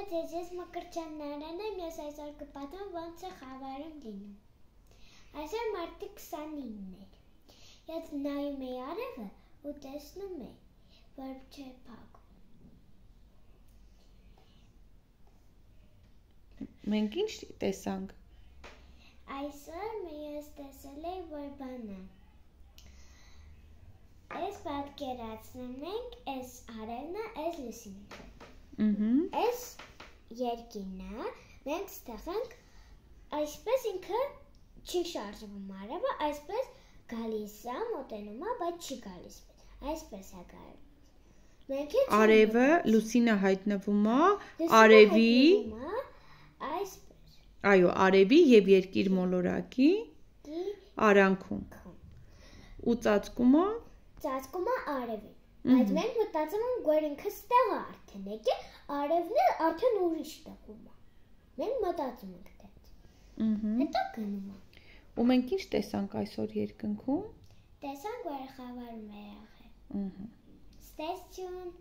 ձեզ ես Մկրտչյան Նարենն եմ, ես այսօր կպատմեմ ոնց է խավարում լինում։ Այսօր մարտի 29-ն էր։ Ես նայում էի արևը ու տեսնում էի, որ չէ փակում։ Մենք ինչ տեսանք։ Այսօր ես տեսել էի, որ բան է։ Այս պատկերացնում ենք, այս արևն է, այս լուսինն է։ Այս երկինն է, մենք ստեղ ենք, այսպես ինքը չի շարժվում արևը, այսպես գալիս է, մոտենում է, բայց չի գալիս։ Այսպես է գալիս։ Արևը, լուսինը հայտնվում է, արևի, այսպես։ Այո, արևի եւ երկիր մոլորակի արանքում։ Ու ծածկումը արևին։ Բայց մենք մտածում ենք, որ ինքը ստեղ է արդեն եկել, արևն է արդեն ուրիշ տեղում է։ Մենք մտածում ենք դա։ Հետո գնում է։ Ու մենք ինչ տեսանք այսօր երկնքում։ Տեսանք, որ խավարում է եղել։ Ստեսություն։